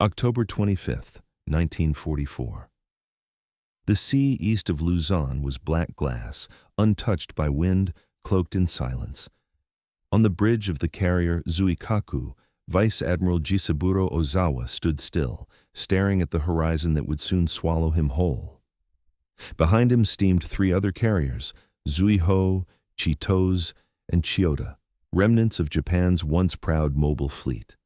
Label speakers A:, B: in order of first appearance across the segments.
A: October 25th, 1944. The sea east of Luzon was black glass, untouched by wind, cloaked in silence. On the bridge of the carrier Zuikaku, Vice Admiral Jisaburo Ozawa stood still, staring at the horizon that would soon swallow him whole. Behind him steamed three other carriers, Zuiho, Chitose, and Chiyoda, remnants of Japan's once proud mobile fleet.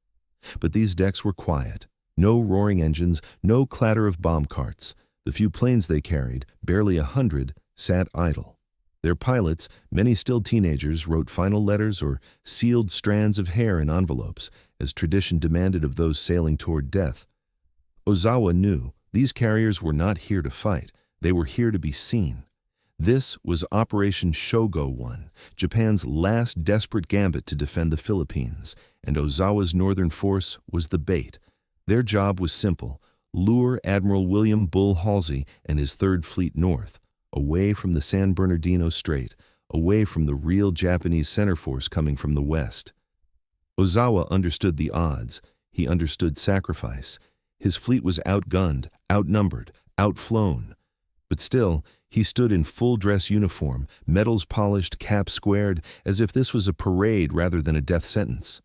A: But these decks were quiet. No roaring engines, no clatter of bomb carts. The few planes they carried, barely 100, sat idle. Their pilots, many still teenagers, wrote final letters or sealed strands of hair in envelopes, as tradition demanded of those sailing toward death. Ozawa knew these carriers were not here to fight. They were here to be seen. This was Operation Shogo 1, Japan's last desperate gambit to defend the Philippines, and Ozawa's northern force was the bait. Their job was simple: lure Admiral William Bull Halsey and his Third Fleet north, away from the San Bernardino Strait, away from the real Japanese center force coming from the west. Ozawa understood the odds. He understood sacrifice. His fleet was outgunned, outnumbered, outflown. But still, he stood in full-dress uniform, medals polished, cap squared, as if this was a parade rather than a death sentence.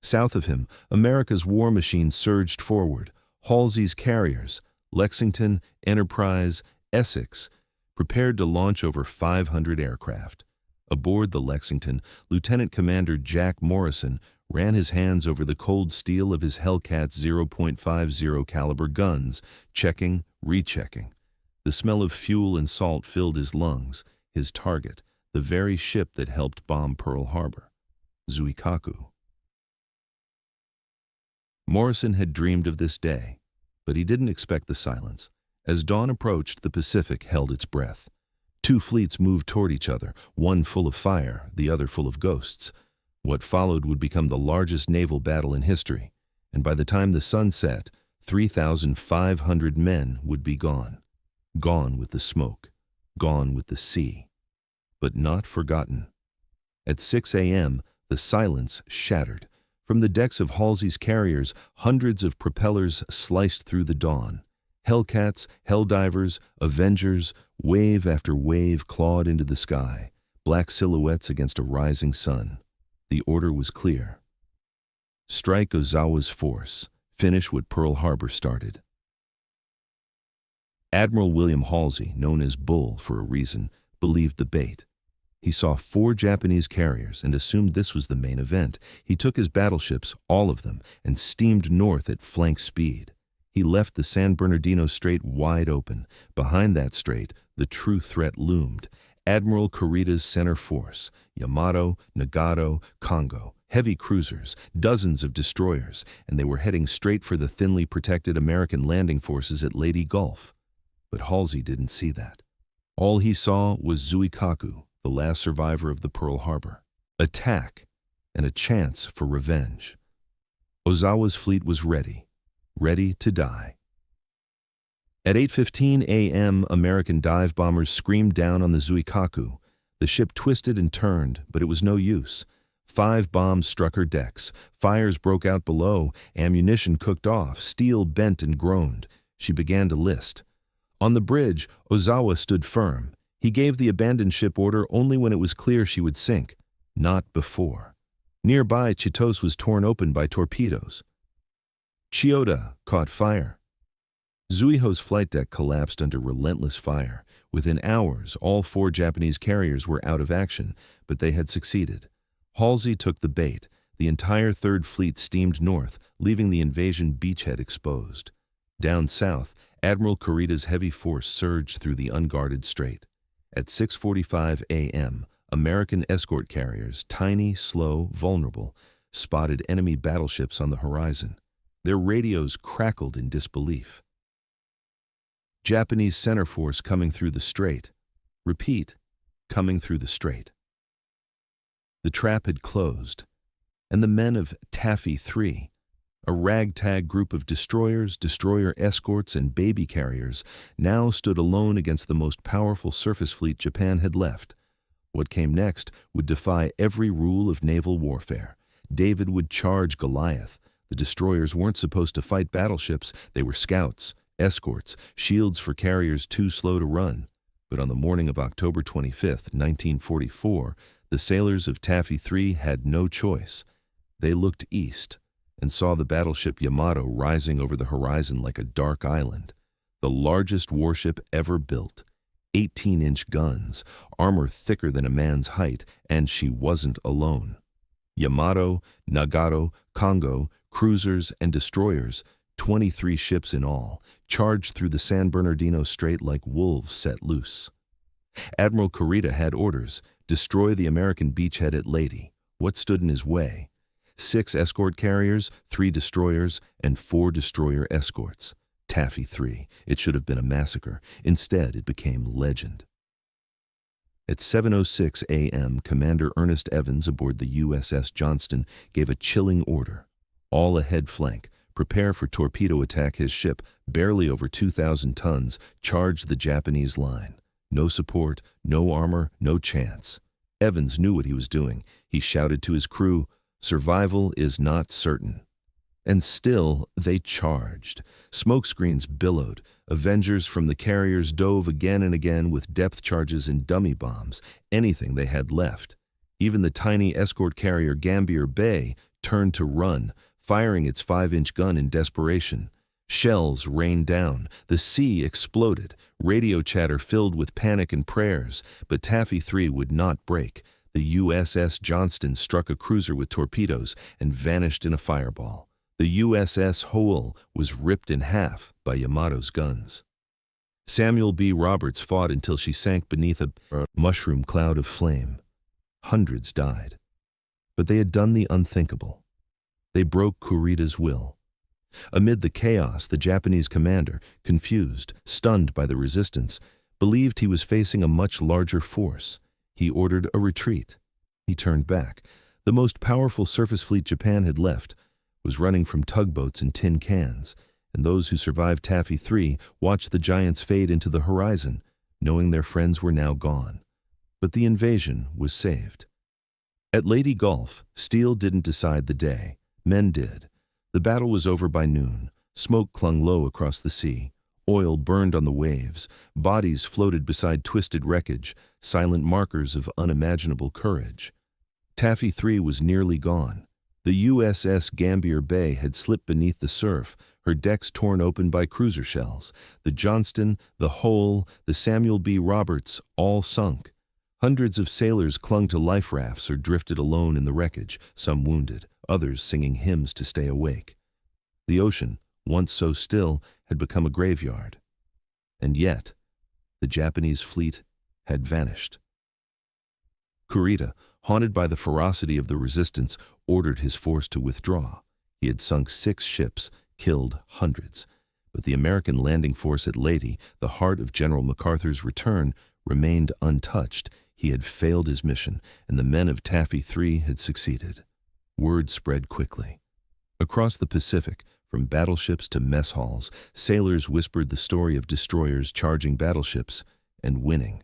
A: South of him, America's war machine surged forward. Halsey's carriers, Lexington, Enterprise, Essex, prepared to launch over 500 aircraft. Aboard the Lexington, Lieutenant Commander Jack Morrison ran his hands over the cold steel of his Hellcat's .50 caliber guns, checking, rechecking. The smell of fuel and salt filled his lungs, his target, the very ship that helped bomb Pearl Harbor, Zuikaku. Morrison had dreamed of this day, but he didn't expect the silence. As dawn approached, the Pacific held its breath. Two fleets moved toward each other, one full of fire, the other full of ghosts. What followed would become the largest naval battle in history, and by the time the sun set, 3,500 men would be gone. Gone with the smoke, gone with the sea, but not forgotten. At 6 a.m., the silence shattered. From the decks of Halsey's carriers, hundreds of propellers sliced through the dawn. Hellcats, Helldivers, Avengers, wave after wave clawed into the sky, black silhouettes against a rising sun. The order was clear. Strike Ozawa's force. Finish what Pearl Harbor started. Admiral William Halsey, known as Bull for a reason, believed the bait. He saw 4 Japanese carriers and assumed this was the main event. He took his battleships, all of them, and steamed north at flank speed. He left the San Bernardino Strait wide open. Behind that strait, the true threat loomed. Admiral Kurita's center force, Yamato, Nagato, Kongo, heavy cruisers, dozens of destroyers, and they were heading straight for the thinly protected American landing forces at Leyte Gulf. But Halsey didn't see that. All he saw was Zuikaku, the last survivor of the Pearl Harbor. Attack, and a chance for revenge. Ozawa's fleet was ready to die. At 8:15 a.m., American dive bombers screamed down on the Zuikaku. The ship twisted and turned, but it was no use. 5 bombs struck her decks. Fires broke out below. Ammunition cooked off. Steel bent and groaned. She began to list. On the bridge, Ozawa stood firm. He gave the abandoned ship order only when it was clear she would sink, not before. Nearby, Chitose was torn open by torpedoes. Chiyoda caught fire. Zuiho's flight deck collapsed under relentless fire. Within hours, all 4 Japanese carriers were out of action, but they had succeeded. Halsey took the bait. The entire Third Fleet steamed north, leaving the invasion beachhead exposed. Down south, Admiral Kurita's heavy force surged through the unguarded strait. At 6:45 a.m., American escort carriers, tiny, slow, vulnerable, spotted enemy battleships on the horizon. Their radios crackled in disbelief. Japanese center force coming through the strait. Repeat, coming through the strait. The trap had closed, and the men of Taffy 3, a ragtag group of destroyers, destroyer escorts, and baby carriers, now stood alone against the most powerful surface fleet Japan had left. What came next would defy every rule of naval warfare. David would charge Goliath. The destroyers weren't supposed to fight battleships. They were scouts, escorts, shields for carriers too slow to run. But on the morning of October 25, 1944, the sailors of Taffy 3 had no choice. They looked east and saw the battleship Yamato rising over the horizon like a dark island, the largest warship ever built. 18-inch guns, armor thicker than a man's height, and she wasn't alone. Yamato, Nagato, Kongo, cruisers, and destroyers, 23 ships in all, charged through the San Bernardino Strait like wolves set loose. Admiral Kurita had orders: destroy the American beachhead at Leyte. What stood in his way? 6 escort carriers, 3 destroyers, and 4 destroyer escorts. Taffy 3. It should have been a massacre. Instead, it became legend. At 7:06 a.m., Commander Ernest Evans aboard the USS Johnston gave a chilling order. All ahead flank. Prepare for torpedo attack. His ship, barely over 2,000 tons, charged the Japanese line. No support, no armor, no chance. Evans knew what he was doing. He shouted to his crew, "Survival is not certain." And still, they charged. Smoke screens billowed. Avengers from the carriers dove again and again with depth charges and dummy bombs, anything they had left. Even the tiny escort carrier Gambier Bay turned to run, firing its 5-inch gun in desperation. Shells rained down. The sea exploded. Radio chatter filled with panic and prayers. But Taffy 3 would not break. The USS Johnston struck a cruiser with torpedoes and vanished in a fireball. The USS Howell was ripped in half by Yamato's guns. Samuel B. Roberts fought until she sank beneath a mushroom cloud of flame. Hundreds died. But they had done the unthinkable. They broke Kurita's will. Amid the chaos, the Japanese commander, confused, stunned by the resistance, believed he was facing a much larger force. He ordered a retreat. He turned back. The most powerful surface fleet Japan had left was running from tugboats and tin cans, and those who survived Taffy 3 watched the giants fade into the horizon, knowing their friends were now gone. But the invasion was saved. At Leyte Gulf, steel didn't decide the day. Men did. The battle was over by noon. Smoke clung low across the sea. Oil burned on the waves. Bodies floated beside twisted wreckage, silent markers of unimaginable courage. Taffy 3 was nearly gone. The USS Gambier Bay had slipped beneath the surf, her decks torn open by cruiser shells. The Johnston, the Howell, the Samuel B. Roberts, all sunk. Hundreds of sailors clung to life rafts or drifted alone in the wreckage, some wounded, others singing hymns to stay awake. The ocean, once so still, had become a graveyard. And yet, the Japanese fleet had vanished. Kurita, haunted by the ferocity of the resistance, ordered his force to withdraw. He had sunk 6 ships, killed hundreds. But the American landing force at Leyte, the heart of General MacArthur's return, remained untouched. He had failed his mission, and the men of Taffy 3 had succeeded. Word spread quickly. Across the Pacific, from battleships to mess halls, sailors whispered the story of destroyers charging battleships and winning.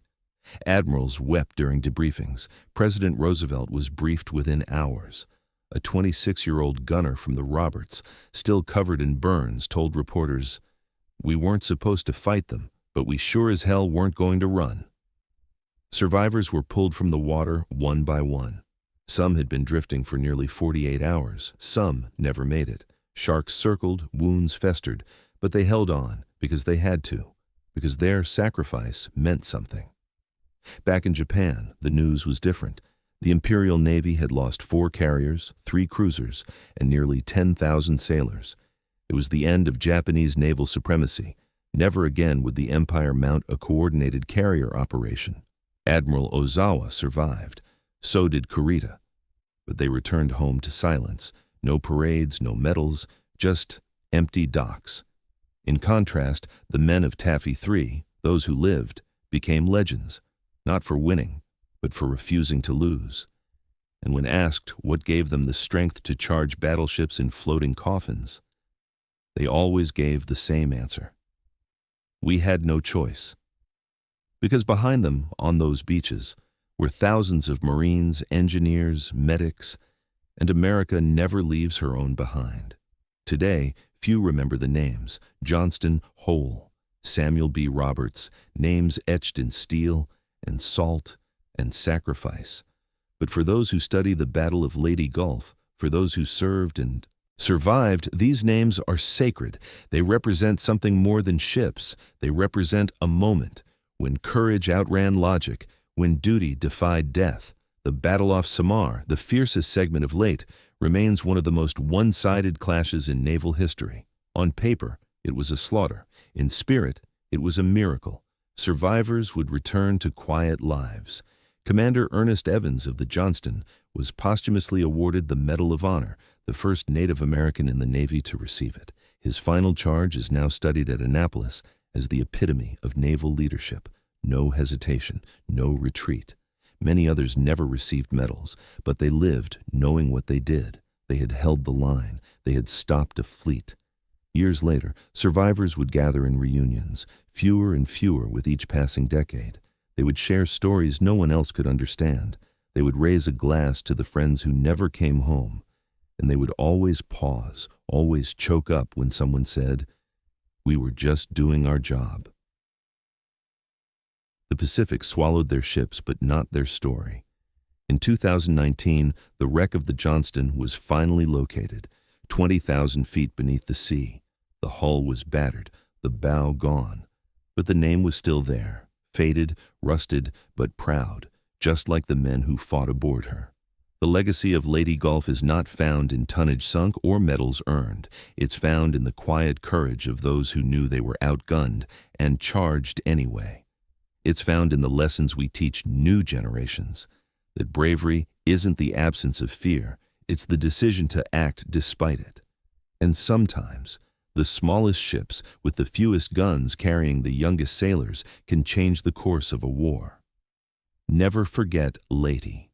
A: Admirals wept during debriefings. President Roosevelt was briefed within hours. A 26-year-old gunner from the Roberts, still covered in burns, told reporters, "We weren't supposed to fight them, but we sure as hell weren't going to run." Survivors were pulled from the water one by one. Some had been drifting for nearly 48 hours. Some never made it. Sharks circled, wounds festered, but they held on because they had to, because their sacrifice meant something. Back in Japan, the news was different. The Imperial Navy had lost 4 carriers, 3 cruisers, and nearly 10,000 sailors. It was the end of Japanese naval supremacy. Never again would the empire mount a coordinated carrier operation. Admiral Ozawa survived. So did Kurita. But they returned home to silence. No parades, no medals, just empty docks. In contrast, the men of Taffy 3, those who lived, became legends, not for winning, but for refusing to lose. And when asked what gave them the strength to charge battleships in floating coffins, they always gave the same answer. We had no choice. Because behind them, on those beaches, were thousands of Marines, engineers, medics, and America never leaves her own behind. Today, few remember the names: Johnston, Hole, Samuel B. Roberts, names etched in steel and salt and sacrifice. But for those who study the Battle of Leyte Gulf, for those who served and survived, these names are sacred. They represent something more than ships. They represent a moment when courage outran logic, when duty defied death. The battle off Samar, the fiercest segment of Leyte, remains one of the most one-sided clashes in naval history. On paper, it was a slaughter. In spirit, it was a miracle. Survivors would return to quiet lives. Commander Ernest Evans of the Johnston was posthumously awarded the Medal of Honor, the first Native American in the Navy to receive it. His final charge is now studied at Annapolis as the epitome of naval leadership. No hesitation, no retreat. Many others never received medals, but they lived knowing what they did. They had held the line. They had stopped a fleet. Years later, survivors would gather in reunions, fewer and fewer with each passing decade. They would share stories no one else could understand. They would raise a glass to the friends who never came home. And they would always pause, always choke up when someone said, "We were just doing our job." The Pacific swallowed their ships, but not their story. In 2019, the wreck of the Johnston was finally located, 20,000 feet beneath the sea. The hull was battered, the bow gone, but the name was still there, faded, rusted, but proud, just like the men who fought aboard her. The legacy of Leyte Gulf is not found in tonnage sunk or medals earned. It's found in the quiet courage of those who knew they were outgunned and charged anyway. It's found in the lessons we teach new generations, that bravery isn't the absence of fear, it's the decision to act despite it. And sometimes, the smallest ships with the fewest guns carrying the youngest sailors can change the course of a war. Never forget Leyte.